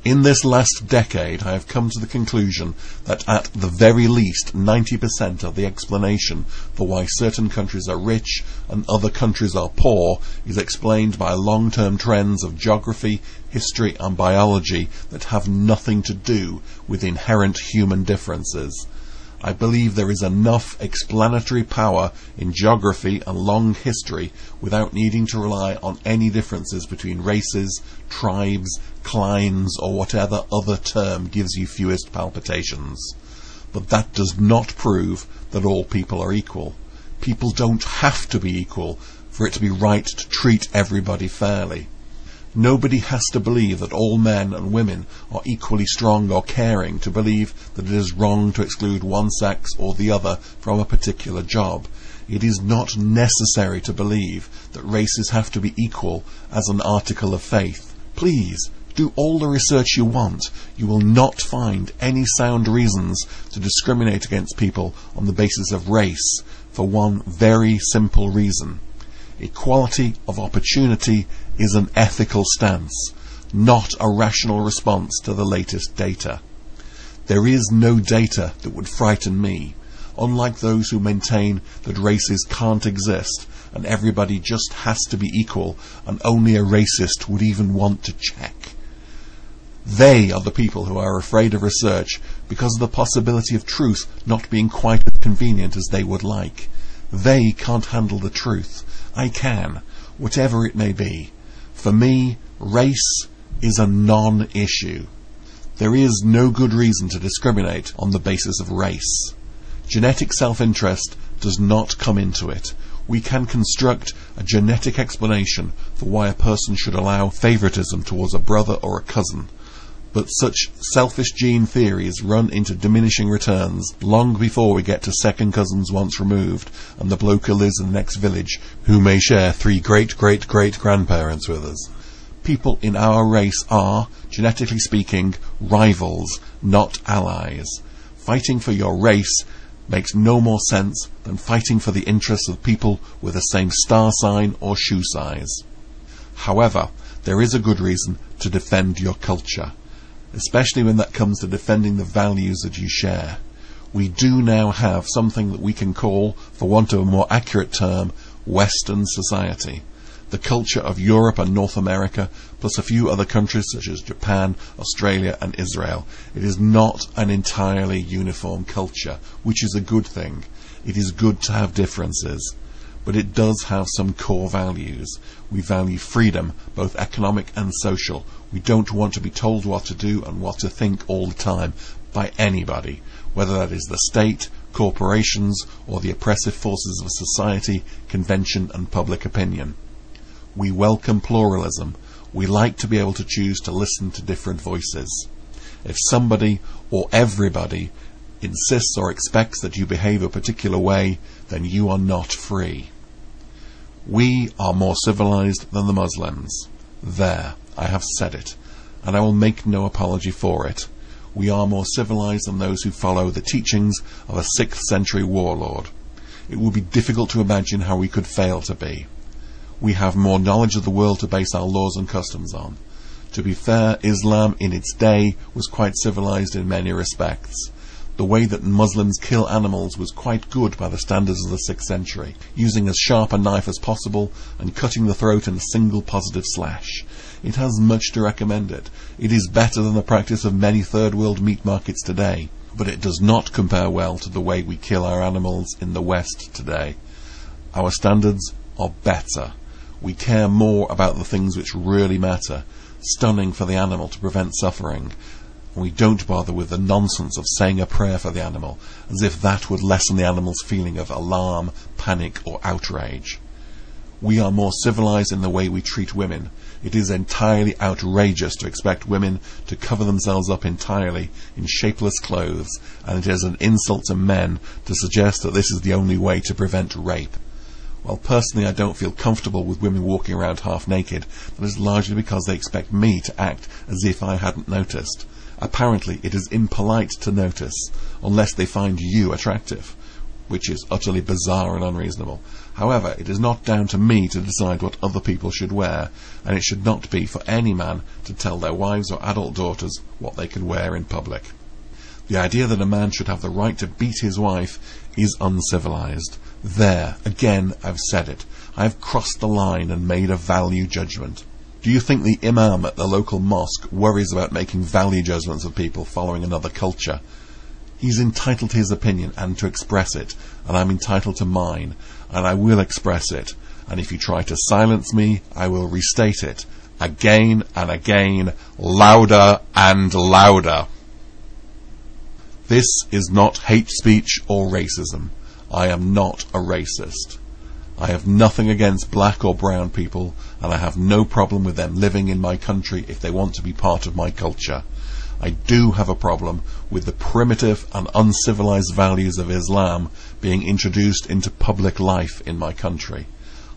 In this last decade, I have come to the conclusion that at the very least 90% of the explanation for why certain countries are rich and other countries are poor is explained by long-term trends of geography, history and biology that have nothing to do with inherent human differences. I believe there is enough explanatory power in geography and long history without needing to rely on any differences between races, tribes, climes, or whatever other term gives you fewest palpitations. But that does not prove that all people are equal. People don't have to be equal for it to be right to treat everybody fairly. Nobody has to believe that all men and women are equally strong or caring to believe that it is wrong to exclude one sex or the other from a particular job. It is not necessary to believe that races have to be equal as an article of faith. Please, do all the research you want. You will not find any sound reasons to discriminate against people on the basis of race for one very simple reason. Equality of opportunity is an ethical stance, not a rational response to the latest data. There is no data that would frighten me, unlike those who maintain that races can't exist and everybody just has to be equal and only a racist would even want to check. They are the people who are afraid of research because of the possibility of truth not being quite as convenient as they would like. They can't handle the truth. I can, whatever it may be. For me, race is a non-issue. There is no good reason to discriminate on the basis of race. Genetic self-interest does not come into it. We can construct a genetic explanation for why a person should allow favoritism towards a brother or a cousin. But such selfish gene theories run into diminishing returns long before we get to second cousins once removed and the bloke who lives in the next village who may share 3 great-great-great-grandparents with us. People in our race are, genetically speaking, rivals, not allies. Fighting for your race makes no more sense than fighting for the interests of people with the same star sign or shoe size. However, there is a good reason to defend your culture, especially when that comes to defending the values that you share. We do now have something that we can call, for want of a more accurate term, Western society. The culture of Europe and North America, plus a few other countries such as Japan, Australia and Israel. It is not an entirely uniform culture, which is a good thing. It is good to have differences. But it does have some core values. We value freedom, both economic and social. We don't want to be told what to do and what to think all the time by anybody, whether that is the state, corporations, or the oppressive forces of society, convention and public opinion. We welcome pluralism. We like to be able to choose to listen to different voices. If somebody or everybody insists or expects that you behave a particular way, then you are not free. We are more civilized than the Muslims. There, I have said it, and I will make no apology for it. We are more civilized than those who follow the teachings of a 6th century warlord. It would be difficult to imagine how we could fail to be. We have more knowledge of the world to base our laws and customs on. To be fair, Islam in its day was quite civilized in many respects. The way that Muslims kill animals was quite good by the standards of the 6th century, using as sharp a knife as possible and cutting the throat in a single positive slash. It has much to recommend it. It is better than the practice of many third world meat markets today, but it does not compare well to the way we kill our animals in the West today. Our standards are better. We care more about the things which really matter, stunning for the animal to prevent suffering. And we don't bother with the nonsense of saying a prayer for the animal, as if that would lessen the animal's feeling of alarm, panic or outrage. We are more civilized in the way we treat women. It is entirely outrageous to expect women to cover themselves up entirely in shapeless clothes, and it is an insult to men to suggest that this is the only way to prevent rape. Well, personally, I don't feel comfortable with women walking around half naked. That is largely because they expect me to act as if I hadn't noticed. Apparently, it is impolite to notice, unless they find you attractive. which is utterly bizarre and unreasonable. However, it is not down to me to decide what other people should wear, and it should not be for any man to tell their wives or adult daughters what they can wear in public. The idea that a man should have the right to beat his wife is uncivilized. There, again, I've said it. I've crossed the line and made a value judgment. Do you think the imam at the local mosque worries about making value judgments of people following another culture? He's entitled to his opinion and to express it, and I'm entitled to mine, and I will express it. And if you try to silence me, I will restate it, again and again, louder and louder. This is not hate speech or racism. I am not a racist. I have nothing against black or brown people, and I have no problem with them living in my country if they want to be part of my culture. I do have a problem with the primitive and uncivilized values of Islam being introduced into public life in my country.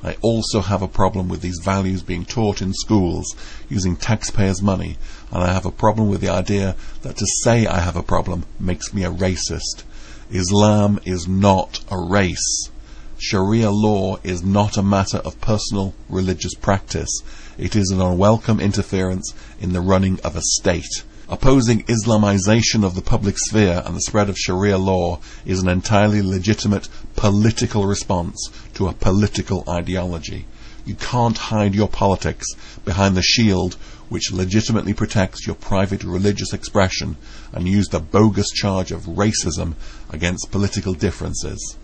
I also have a problem with these values being taught in schools using taxpayers' money, and I have a problem with the idea that to say I have a problem makes me a racist. Islam is not a race. Sharia law is not a matter of personal religious practice. It is an unwelcome interference in the running of a state. Opposing Islamization of the public sphere and the spread of Sharia law is an entirely legitimate political response to a political ideology. You can't hide your politics behind the shield which legitimately protects your private religious expression and use the bogus charge of racism against political differences.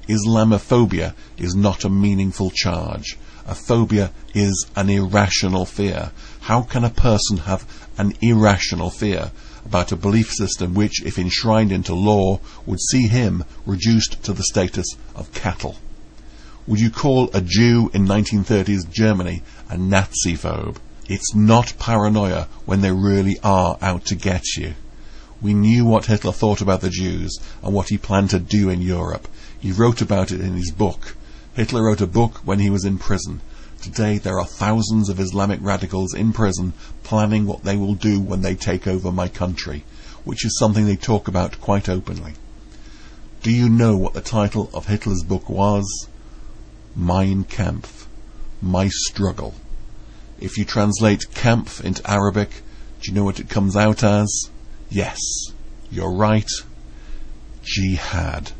Islamophobia is not a meaningful charge. A phobia is an irrational fear. How can a person have an irrational fear about a belief system which, if enshrined into law, would see him reduced to the status of cattle? Would you call a Jew in 1930s Germany a Nazi-phobe? It's not paranoia when they really are out to get you. We knew what Hitler thought about the Jews and what he planned to do in Europe. He wrote about it in his book. Hitler wrote a book when he was in prison. Today there are thousands of Islamic radicals in prison planning what they will do when they take over my country, which is something they talk about quite openly. Do you know what the title of Hitler's book was? Mein Kampf, My Struggle. If you translate Kampf into Arabic, do you know what it comes out as? Yes, you're right. Jihad.